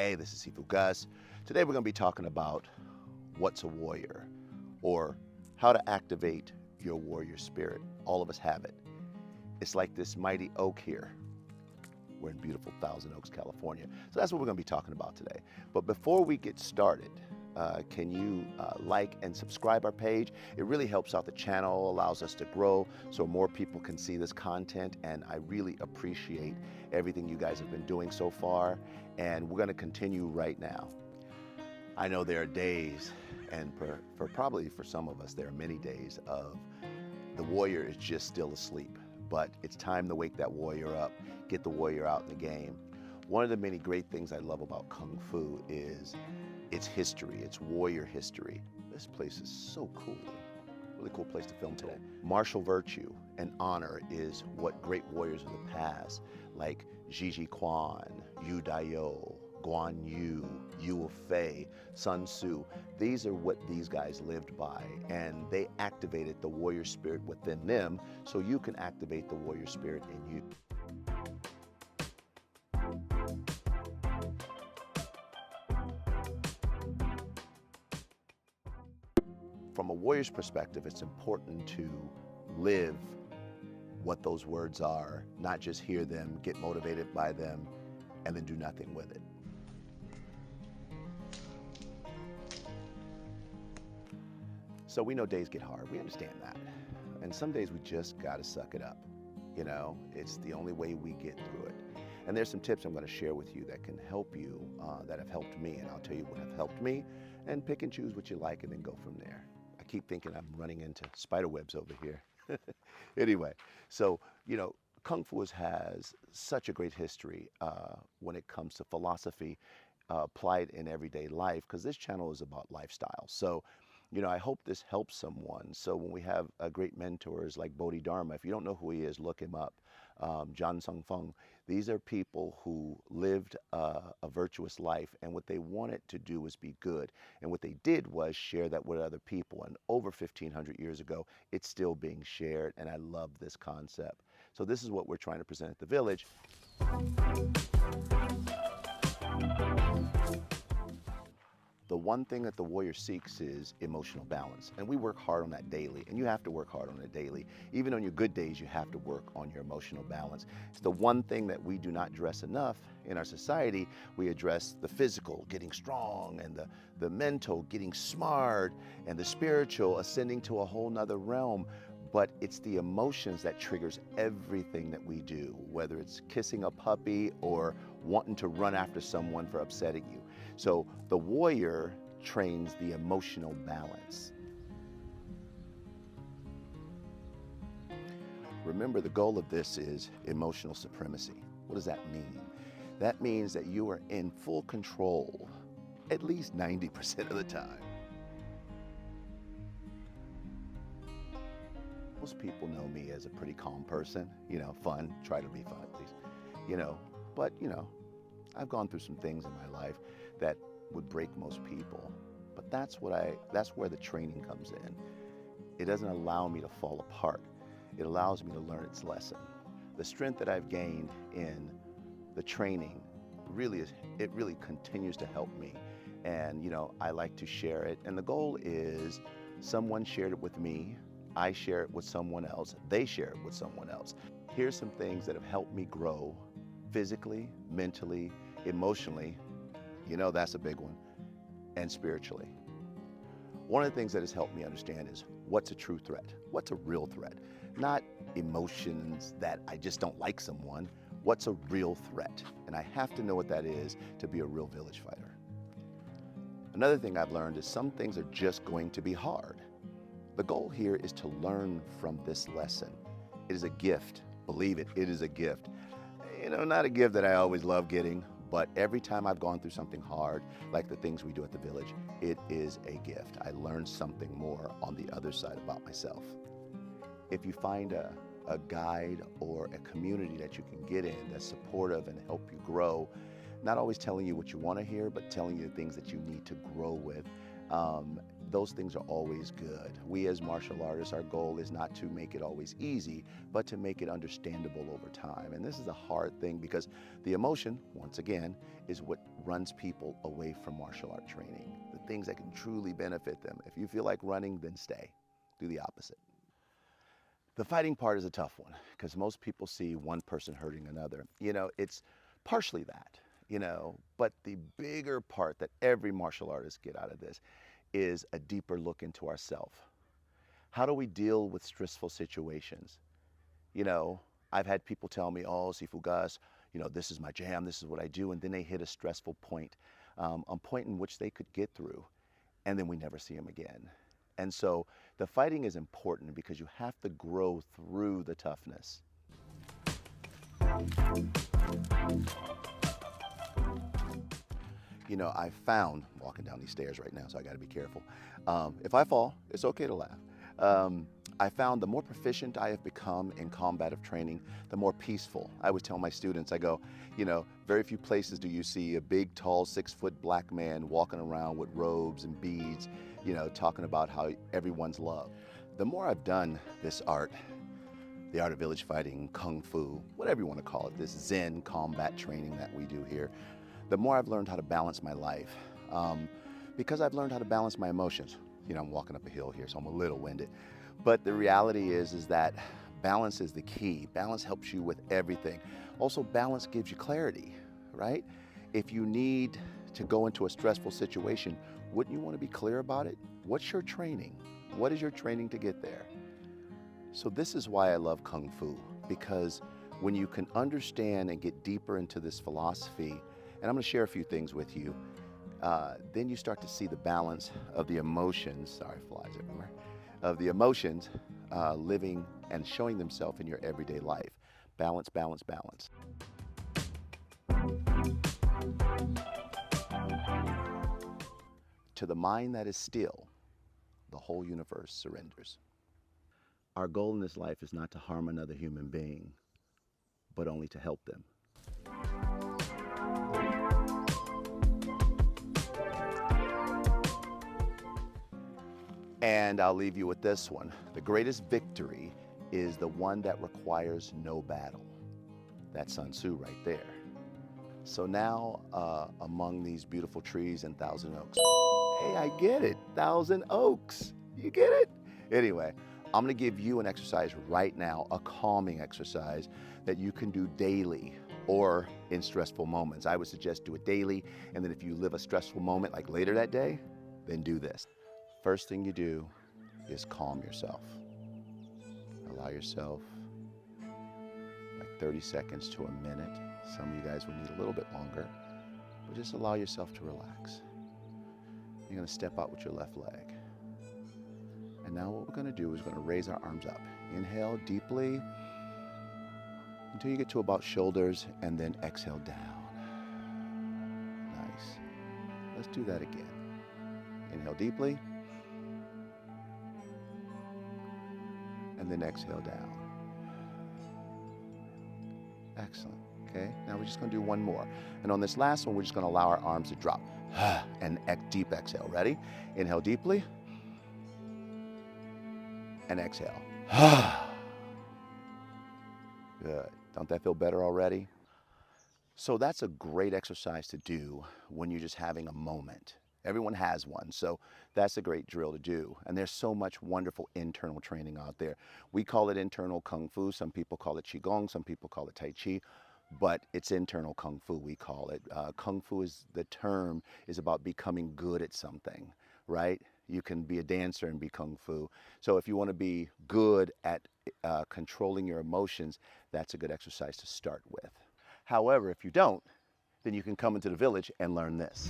Hey, this is SIfu Gus. Today we're going to be talking about what's a warrior, or how to activate your warrior spirit. All of us have it. It's like this mighty oak here. We're in beautiful Thousand Oaks, California. So that's what we're going to be talking about today. But before we get started, can you like and subscribe our page? It really helps out the channel, allows us to grow so more people can see this content, and I really appreciate everything you guys have been doing so far, and we're going to continue right now. I know there are days, and probably for some of us, there are many days of the warrior is just still asleep, but it's time to wake that warrior up, get the warrior out in the game. One of the many great things I love about Kung Fu is its history, its warrior history. This place is so cool. Really cool place to film today. Martial virtue and honor is what great warriors of the past, like Gigi Kwan, Yu Dayo, Guan Yu, Yu Fei, Sun Tzu. These are what these guys lived by, and they activated the warrior spirit within them, so you can activate the warrior spirit in you. From a warrior's perspective, it's important to live what those words are, not just hear them, get motivated by them, and then do nothing with it. So we know days get hard, we understand that. And some days we just gotta suck it up. You know, it's the only way we get through it. And there's some tips I'm gonna share with you that can help you, that have helped me, and I'll tell you what have helped me, and pick and choose what you like and then go from there. I keep thinking I'm running into spider webs over here. Anyway, so, you know, Kung Fu has such a great history when it comes to philosophy applied in everyday life, because this channel is about lifestyle. So, you know, I hope this helps someone. So when we have great mentors like Bodhidharma, if you don't know who he is, look him up. John Sung Fung. These are people who lived a virtuous life, and what they wanted to do was be good. And what they did was share that with other people. And over 1,500 years ago, it's still being shared, and I love this concept. So this is what we're trying to present at the Village. The one thing that the warrior seeks is emotional balance, and we work hard on that daily, and you have to work hard on it daily. Even on your good days, you have to work on your emotional balance. It's the one thing that we do not address enough in our society. We address the physical, getting strong, and the mental, getting smart, and the spiritual, ascending to a whole nother realm. But it's the emotions that triggers everything that we do, whether it's kissing a puppy or wanting to run after someone for upsetting you. So the warrior trains the emotional balance. Remember, the goal of this is emotional supremacy. What does that mean? That means that you are in full control at least 90% of the time. Most people know me as a pretty calm person, you know, fun, try to be fun at least, you know, but, you know, I've gone through some things in my life that would break most people, but that's where the training comes in. It doesn't allow me to fall apart. It allows me to learn its lesson. The strength that I've gained in the training really continues to help me. And, you know, I like to share it. And the goal is someone shared it with me, I share it with someone else, they share it with someone else. Here's some things that have helped me grow physically, mentally, emotionally, you know, that's a big one, and spiritually. One of the things that has helped me understand is what's a true threat, what's a real threat, not emotions that I just don't like someone, what's a real threat? And I have to know what that is to be a real village fighter. Another thing I've learned is some things are just going to be hard. The goal here is to learn from this lesson. It is a gift. Believe it, it is a gift. You know, not a gift that I always love getting, but every time I've gone through something hard, like the things we do at the Village, it is a gift. I learned something more on the other side about myself. If you find a guide or a community that you can get in that's supportive and help you grow, not always telling you what you want to hear, but telling you the things that you need to grow with, those things are always good. We as martial artists, our goal is not to make it always easy, but to make it understandable over time. And this is a hard thing because the emotion, once again, is what runs people away from martial art training, the things that can truly benefit them. If you feel like running, then stay. Do the opposite. The fighting part is a tough one because most people see one person hurting another. It's partially that, but the bigger part that every martial artist get out of this is a deeper look into ourselves. How do we deal with stressful situations? I've had people tell me, oh, SIfu Gus, this is my jam, this is what I do, and then they hit a stressful point, a point in which they could get through, and then we never see them again. And so the fighting is important because you have to grow through the toughness. I found, walking down these stairs right now, so I gotta be careful. If I fall, it's okay to laugh. I found the more proficient I have become in combative training, the more peaceful. I would tell my students, I go, very few places do you see a big, tall, 6-foot black man walking around with robes and beads, talking about how everyone's loved. The more I've done this art, the art of village fighting, kung fu, whatever you want to call it, this Zen combat training that we do here, the more I've learned how to balance my life. Because I've learned how to balance my emotions. I'm walking up a hill here, so I'm a little winded. But the reality is that balance is the key. Balance helps you with everything. Also, balance gives you clarity, right? If you need to go into a stressful situation, wouldn't you want to be clear about it? What's your training? What is your training to get there? So this is why I love Kung Fu, because when you can understand and get deeper into this philosophy, and I'm going to share a few things with you, then you start to see the balance of the emotions, sorry, flies everywhere, of the emotions living and showing themselves in your everyday life. Balance, balance, balance. To the mind that is still, the whole universe surrenders. Our goal in this life is not to harm another human being, but only to help them. And I'll leave you with this one. The greatest victory is the one that requires no battle. That's Sun Tzu right there. So now, among these beautiful trees and Thousand Oaks. Hey, I get it, Thousand Oaks. You get it? Anyway, I'm gonna give you an exercise right now, a calming exercise that you can do daily or in stressful moments. I would suggest do it daily, and then if you live a stressful moment like later that day, then do this. First thing you do is calm yourself. Allow yourself like 30 seconds to a minute. Some of you guys will need a little bit longer, but just allow yourself to relax. You're gonna step out with your left leg. And now what we're gonna do is we're gonna raise our arms up. Inhale deeply until you get to about shoulders, and then exhale down. Nice. Let's do that again. Inhale deeply. And then exhale down. Excellent. Okay, now we're just going to do one more. And on this last one, we're just going to allow our arms to drop. And deep exhale. Ready? Inhale deeply. And exhale. Good. Don't that feel better already? So that's a great exercise to do when you're just having a moment. Everyone has one, so that's a great drill to do. And there's so much wonderful internal training out there. We call it internal Kung Fu. Some people call it Qigong. Some people call it Tai Chi. But it's internal Kung Fu, we call it. Kung Fu is the term, is about becoming good at something, right? You can be a dancer and be Kung Fu. So if you want to be good at controlling your emotions, that's a good exercise to start with. However, if you don't, then you can come into the village and learn this.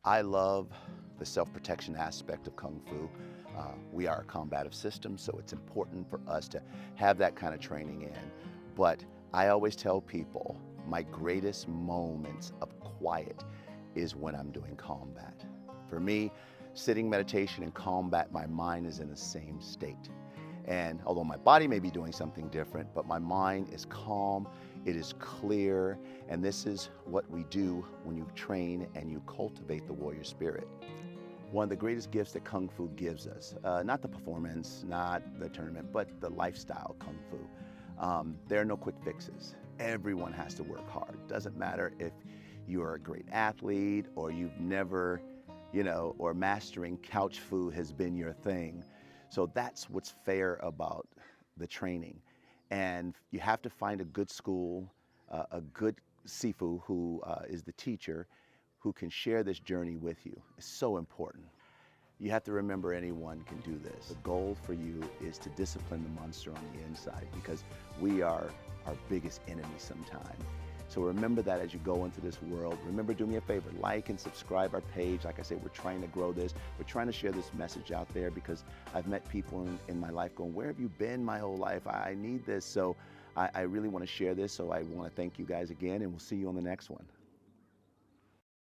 I love the self-protection aspect of Kung Fu. We are a combative system, so it's important for us to have that kind of training in. But I always tell people my greatest moments of quiet is when I'm doing combat. For me, Sitting meditation and combat, my mind is in the same state. And although my body may be doing something different, but my mind is calm, it is clear, and this is what we do when you train and you cultivate the warrior spirit. One of the greatest gifts that Kung Fu gives us, not the performance, not the tournament, but the lifestyle Kung Fu. There are no quick fixes. Everyone has to work hard. Doesn't matter if you're a great athlete or you've never, or mastering couch fu has been your thing. So that's what's fair about the training. And you have to find a good school, a good SIfu who is the teacher, who can share this journey with you. It's so important. You have to remember anyone can do this. The goal for you is to discipline the monster on the inside, because we are our biggest enemy sometimes. So remember that as you go into this world. Remember, do me a favor, like and subscribe our page. Like I said, we're trying to grow this. We're trying to share this message out there, because I've met people in my life going, where have you been my whole life? I need this. So I really want to share this. So I want to thank you guys again, and we'll see you on the next one.